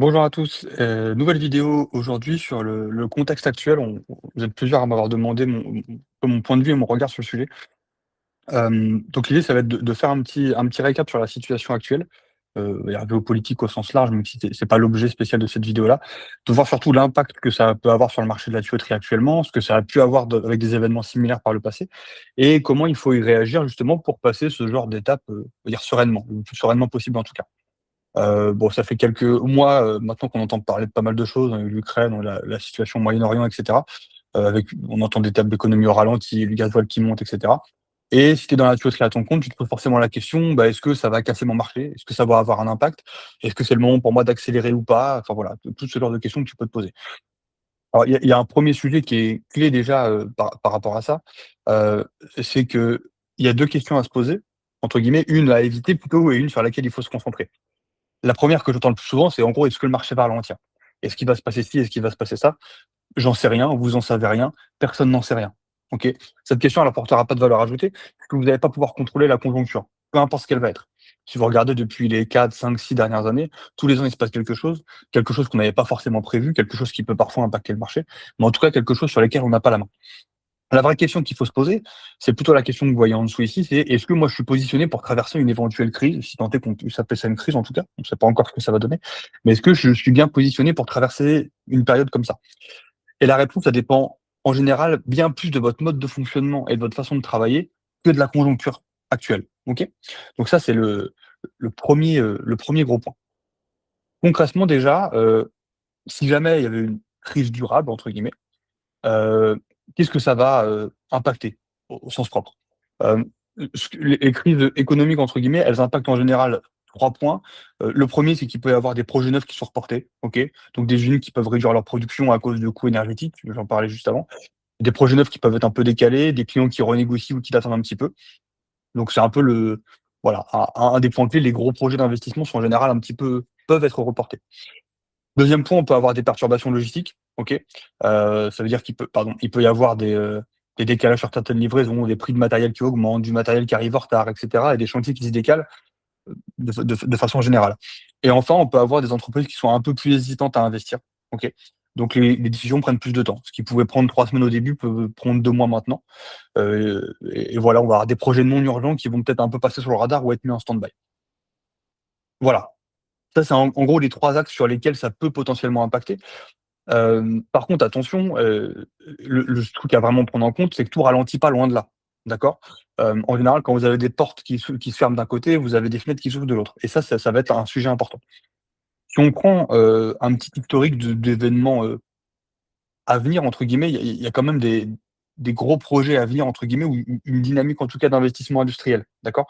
Bonjour à tous, nouvelle vidéo aujourd'hui sur le contexte actuel. Vous êtes plusieurs à m'avoir demandé mon point de vue et mon regard sur le sujet. Donc l'idée, ça va être de faire un petit récap sur la situation actuelle, la géopolitique au sens large, même si c'est pas l'objet spécial de cette vidéo-là. De voir surtout l'impact que ça peut avoir sur le marché de la tuyauterie actuellement, ce que ça a pu avoir avec des événements similaires par le passé et comment il faut y réagir justement pour passer ce genre d'étape, on va dire sereinement, le plus sereinement possible en tout cas. Bon, ça fait quelques mois, maintenant qu'on entend parler de pas mal de choses, hein, l'Ukraine, la situation au Moyen-Orient et cetera. Avec on entend des tables d'économie au ralenti, le gasoil qui monte et cetera. Et si tu es dans la tuyauterie à ton compte, tu te poses forcément la question, bah, est-ce que ça va casser mon marché? Est-ce que ça va avoir un impact? Est-ce que c'est le moment pour moi d'accélérer ou pas? Enfin voilà, tout ce genre de questions que tu peux te poser. Alors il y a un premier sujet qui est clé déjà, par rapport à ça, heu, c'est qu'il y a 2 questions à se poser, entre guillemets, une à éviter plutôt et une sur laquelle il faut se concentrer. La première que j'entends le plus souvent, c'est en gros: «Est-ce que le marché va ralentir? Est-ce qu'il va se passer ci? Est-ce qu'il va se passer ça?» J'en sais rien, vous en savez rien, personne n'en sait rien. OK? Cette question, elle apportera pas de valeur ajoutée, puisque vous n'allez pas pouvoir contrôler la conjoncture, peu importe ce qu'elle va être. Si vous regardez depuis les 4, 5, 6 dernières années, tous les ans, il se passe quelque chose qu'on n'avait pas forcément prévu, quelque chose qui peut parfois impacter le marché, mais en tout cas quelque chose sur lequel on n'a pas la main. La vraie question qu'il faut se poser, c'est plutôt la question que vous voyez en dessous ici, c'est: «Est-ce que moi je suis positionné pour traverser une éventuelle crise?» Si tant est qu'on puisse appeler ça une crise en tout cas, on ne sait pas encore ce que ça va donner, mais est-ce que je suis bien positionné pour traverser une période comme ça? Et la réponse, ça dépend en général bien plus de votre mode de fonctionnement et de votre façon de travailler que de la conjoncture actuelle. OK? Donc ça, c'est le 1er gros point. Concrètement déjà, si jamais il y avait une «crise durable» entre guillemets, qu'est-ce que ça va, impacter au sens propre? Hem, ce que les crises «économiques» entre guillemets, elles impactent en général 3 points. Le premier, c'est qu'il peut y avoir des projets neufs qui sont reportés, OK? Donc des usines qui peuvent réduire leur production à cause de coûts énergétiques, j'en parlais juste avant. Des projets neufs qui peuvent être un peu décalés, des clients qui renégocient ou qui attendent un petit peu. Donc c'est un peu le voilà, un des points clés. Les gros projets d'investissement sont en général un petit peu peuvent être reportés. Deuxième point, on peut avoir des perturbations logistiques, OK? Ça veut dire il peut y avoir des décalages sur certaines livraisons, des prix de matériel qui augmentent, du matériel qui arrive en retard et cetera et des chantiers qui se décalent, de façon générale. Et enfin, on peut avoir des entreprises qui sont un peu plus hésitantes à investir, OK? Donc les décisions prennent plus de temps. Ce qui pouvait prendre 3 semaines au début peut prendre 2 mois maintenant. Et voilà, on va avoir des projets non urgents qui vont peut-être un peu passer sur le radar ou être mis en stand-by. Voilà, ça c'est en gros les 3 axes sur lesquels ça peut potentiellement impacter. Par contre attention, le truc à vraiment prendre en compte, c'est que tout ralentit pas, loin de là. D'accord? En général, quand vous avez des portes qui se ferment d'un côté, vous avez des fenêtres qui s'ouvrent de l'autre et ça va être un sujet important. Si on prend, un petit historique d'événements, «à venir» entre guillemets, il y a quand même des gros projets à venir entre guillemets ou une dynamique en tout cas d'investissement industriel. D'accord?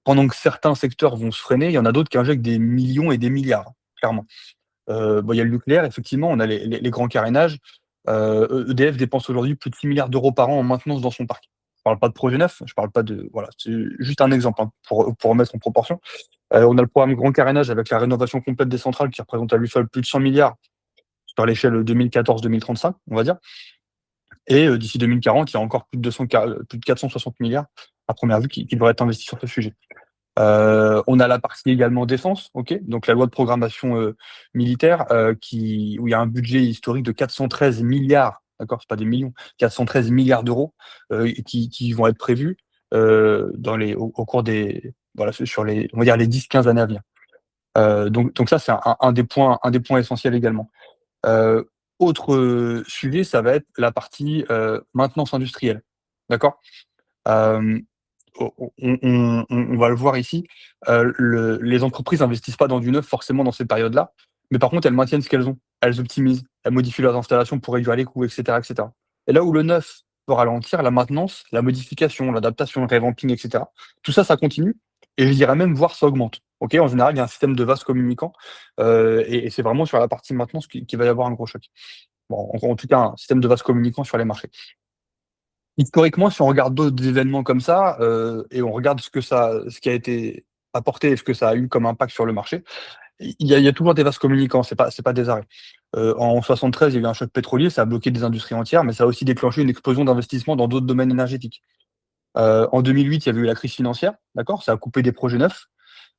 Pendant que certains secteurs vont se freiner, il y en a d'autres qui injectent des millions et des milliards, clairement. Bon, il y a le nucléaire, effectivement, on a les grands carénages. EDF dépense aujourd'hui plus de 6 milliards d'euros par an en maintenance dans son parc. Je parle pas de projet neuf, je parle pas de voilà, c'est juste un exemple, hein, pour remettre en proportion. On a le programme grand carénage avec la rénovation complète des centrales qui représente à lui seul plus de 100 milliards sur l'échelle 2014-2035, on va dire. Et d'ici 2040, il y a encore plus de 460 milliards à première vue qui devraient être investis sur ce sujet. On a la partie également défense, OK? Donc la loi de programmation, militaire, où il y a un budget historique de 413 milliards, d'accord? C'est pas des millions, 413 milliards d'euros, qui vont être prévus, au cours des voilà, sur les on va dire les 10-15 années à venir. Donc ça, c'est un des points essentiels également. Heu, Autre, sujet, ça va être la partie, maintenance industrielle, d'accord? Hem on va le voir ici, les entreprises n'investissent pas dans du neuf forcément dans ces périodes-là, mais par contre, elles maintiennent ce qu'elles ont. Elles optimisent, elles modifient leurs installations pour réduire les coûts et cetera et cetera. Et là où le neuf peut ralentir, la maintenance, la modification, l'adaptation, le revamping et cetera, tout ça, ça continue et je dirais même voire ça augmente. OK? En général, il y a un système de vases communicants, et c'est vraiment sur la partie maintenance qu'il va y avoir un gros choc. Bon, en tout cas, un système de vases communicants sur les marchés. Historiquement, si on regarde d'autres événements comme ça, et on regarde ce qui a été apporté et ce que ça a eu comme impact sur le marché, il y a toujours des vases communicants, c'est pas des arrêts. En 73, il y a eu un choc pétrolier, ça a bloqué des industries entières, mais ça a aussi déclenché une explosion d'investissements dans d'autres domaines énergétiques. En 2008, il y avait eu la crise financière, d'accord? Ça a coupé des projets neufs.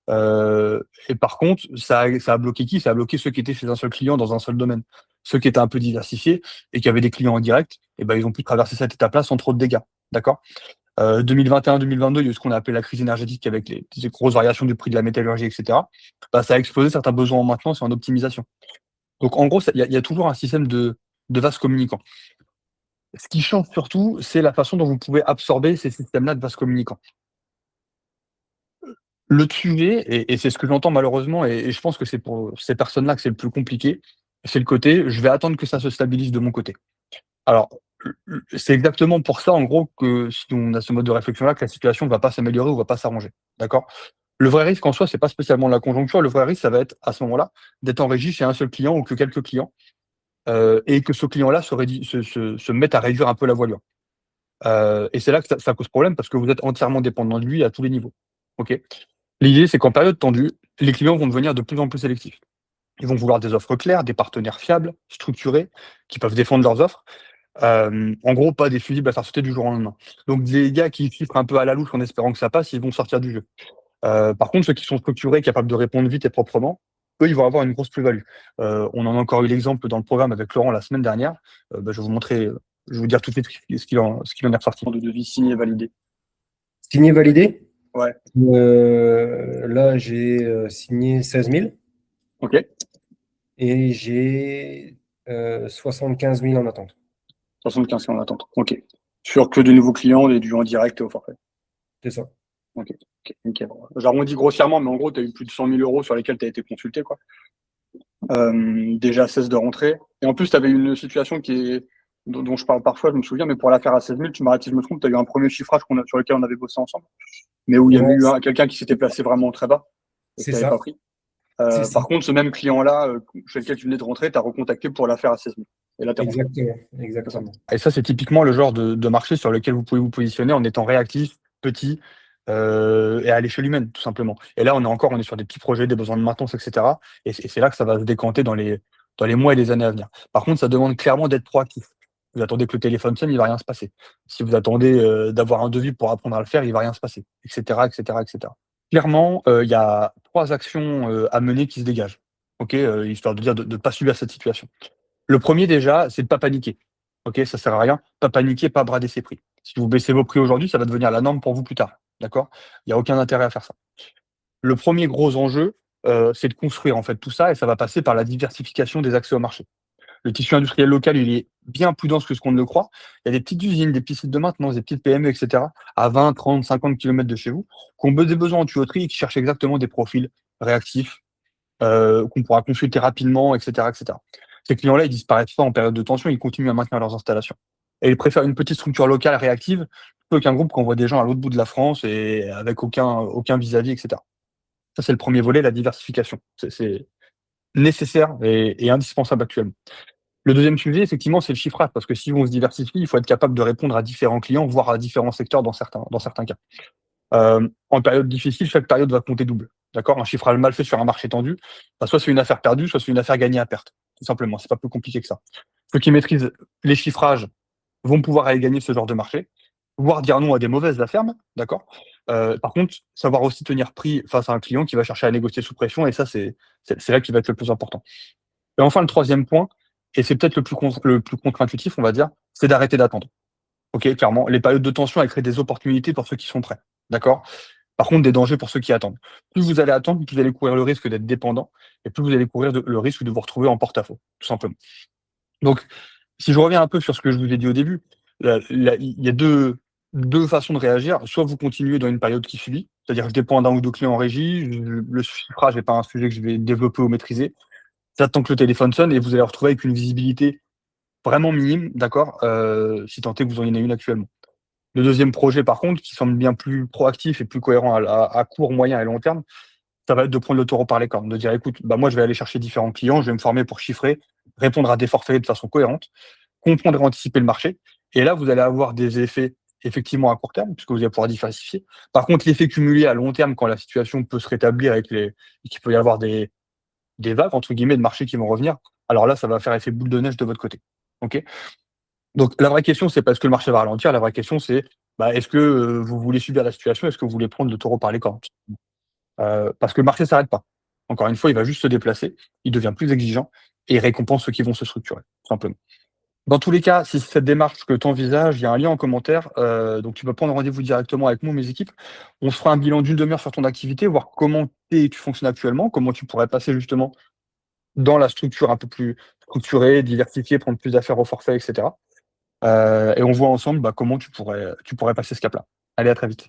Et par contre, ça a bloqué qui? Ça a bloqué ceux qui étaient chez un seul client dans un seul domaine. Ceux qui étaient un peu diversifiés et qui avaient des clients en direct, et ben, ils ont pu traverser cette étape-là sans trop de dégâts. D'accord? 2021-2022, il y a eu ce qu'on a appelé la crise énergétique avec les grosses variations du prix de la métallurgie, et cetera. Bah, ça a explosé certains besoins en maintenance et en optimisation. Donc en gros, il y a toujours un système de vases communicants. Ce qui change surtout, c'est la façon dont vous pouvez absorber ces systèmes-là de vases communicants. Le sujet, et c'est ce que j'entends malheureusement, et je pense que c'est pour ces personnes-là que c'est le plus compliqué, c'est le côté: «Je vais attendre que ça se stabilise de mon côté». Alors, c'est exactement pour ça, en gros, que si on a ce mode de réflexion-là, que la situation ne va pas s'améliorer ou va pas s'arranger, d'accord? Le vrai risque en soi, c'est pas spécialement la conjoncture, le vrai risque, ça va être, à ce moment-là, d'être en régie chez un seul client ou que quelques clients, et que ce client-là se mette à réduire un peu la voilure. Et c'est là que ça cause problème parce que vous êtes entièrement dépendant de lui à tous les niveaux, OK? L'idée, c'est qu'en période tendue, les clients vont devenir de plus en plus sélectifs. Ils vont vouloir des offres claires, des partenaires fiables, structurés, qui peuvent défendre leurs offres. En gros, pas des fusibles à faire sauter du jour au lendemain. Donc des gars qui chiffrent un peu à la louche en espérant que ça passe, ils vont sortir du jeu. Par contre, ceux qui sont structurés, capables de répondre vite et proprement, eux, ils vont avoir une grosse plus-value. On en a encore eu l'exemple dans le programme avec Laurent la semaine dernière. Bah, je vais vous montrer, je vais vous dire tout de suite ce qu'il en est ressorti. De devis signé et validé. Signé, validé? Ouais. Là, j'ai signé 16 000 OK. et j'ai 75 000 en attente. 75 en attente. OK. Sur que de nouveaux clients et du en direct et au forfait. C'est ça. OK. OK, nickel. J'arrondis grossièrement, mais en gros, tu as eu plus de 100 000 € sur lesquels tu as été consulté, quoi. Déjà 16 de rentrée. Et en plus, tu avais une situation dont je parle parfois, je me souviens, mais pour l'affaire à 16 000, tu m'arrêtes si je me trompe, tu as eu un premier chiffrage sur lequel on avait bossé ensemble, mais où il y avait Ouais, eu quelqu'un qui s'était placé vraiment très bas et qui c'est n'avait ça. pas pris. C'est ça. Par contre, ce même client-là, chez lequel tu venais de rentrer, tu as recontacté pour l'affaire à 16 000. Et là, tu es rentré. Exactement. C'est ça. Exactement. Et ça, c'est typiquement le genre de marché sur lequel vous pouvez vous positionner en étant réactif, petit, et à l'échelle humaine, tout simplement. Et là, on est sur des petits projets, des besoins de maintenance, et cetera. Et c'est là que ça va se décanter dans les mois et les années à venir. Par contre, ça demande clairement d'être proactif. Vous attendez que le téléphone sonne, il va rien se passer. Si vous attendez, d'avoir un devis pour apprendre à le faire, il va rien se passer, et cetera, et cetera, et cetera. Clairement, il y a 3 actions, à mener qui se dégagent. OK? Histoire de dire de pas subir cette situation. Le premier déjà, c'est de pas paniquer. OK? Ça sert à rien. Pas paniquer, pas brader ses prix. Si vous baissez vos prix aujourd'hui, ça va devenir la norme pour vous plus tard. D'accord? Il y a aucun intérêt à faire ça. Le premier gros enjeu, c'est de construire en fait tout ça et ça va passer par la diversification des accès au marché. Le tissu industriel local, il est bien plus dense que ce qu'on ne le croit. Il y a des petites usines, des petits sites de maintenance, des petites PME, et cetera, à 20, 30, 50 kilomètres de chez vous, qui ont des besoins en tuyauterie et qui cherchent exactement des profils réactifs, qu'on pourra consulter rapidement, et cetera, et cetera. Ces clients-là, ils disparaissent pas en période de tension, ils continuent à maintenir leurs installations. Et ils préfèrent une petite structure locale réactive plutôt qu'un groupe qui envoie des gens à l'autre bout de la France et avec aucun vis-à-vis, et cetera. Ça, c'est le premier volet, la diversification. C'est nécessaire et indispensable actuellement. Le deuxième sujet, effectivement, c'est le chiffrage, parce que si on se diversifie, il faut être capable de répondre à différents clients, voire à différents secteurs dans certains cas. En période difficile, chaque période va compter double. D'accord? Un chiffrage mal fait sur un marché tendu, bah, soit c'est une affaire perdue, soit c'est une affaire gagnée à perte. Tout simplement, c'est pas plus compliqué que ça. Ceux qui maîtrisent les chiffrages vont pouvoir aller gagner ce genre de marché, voire dire non à des mauvaises affaires, d'accord? Par contre, savoir aussi tenir prix face à un client qui va chercher à négocier sous pression, et ça, c'est là qui va être le plus important. Et enfin, le troisième point, et c'est peut-être le plus contre-intuitif, on va dire, c'est d'arrêter d'attendre. OK, clairement, les périodes de tension, elles créent des opportunités pour ceux qui sont prêts. D'accord? Par contre, des dangers pour ceux qui attendent. Plus vous allez attendre, plus vous allez courir le risque d'être dépendant et plus vous allez courir le risque de vous retrouver en porte-à-faux, tout simplement. Donc, si je reviens un peu sur ce que je vous ai dit au début, il y a deux façons de réagir. Soit vous continuez dans une période qui subit, c'est-à-dire je dépends d'un ou deux clients en régie, le chiffrage n'est pas un sujet que je vais développer ou maîtriser. J'attends que le téléphone sonne et vous allez vous retrouver avec une visibilité vraiment minime, d'accord, si tant est que vous en ayez une actuellement. Le deuxième projet, par contre, qui semble bien plus proactif et plus cohérent à court, moyen et long terme, ça va être de prendre le taureau par les cornes, de dire: «Écoute, bah, moi, je vais aller chercher différents clients, je vais me former pour chiffrer, répondre à des forfaits de façon cohérente, comprendre et anticiper le marché». Et là, vous allez avoir des effets effectivement à court terme, puisque vous allez pouvoir diversifier. Par contre, l'effet cumulé à long terme, quand la situation peut se rétablir et qu'il peut y avoir des «vagues» entre guillemets de marché qui vont revenir, alors là, ça va faire effet boule de neige de votre côté. OK? Donc la vraie question, c'est pas est-ce que le marché va ralentir? La vraie question, c'est, bah, est-ce que, vous voulez subir la situation? Est-ce que vous voulez prendre le taureau par les cornes? parce que le marché s'arrête pas. Encore une fois, il va juste se déplacer, il devient plus exigeant et il récompense ceux qui vont se structurer, tout simplement. Dans tous les cas, si c'est cette démarche que tu envisages, il y a un lien en commentaire, donc tu peux prendre rendez-vous directement avec nous, mes équipes. On se fera un bilan d'une demi-heure sur ton activité, voir comment tu fonctionnes actuellement, comment tu pourrais passer justement dans la structure un peu plus structurée, diversifiée, prendre plus d'affaires au forfait et cetera. Et on voit ensemble, bah, comment tu pourrais passer ce cap-là. Allez, à très vite.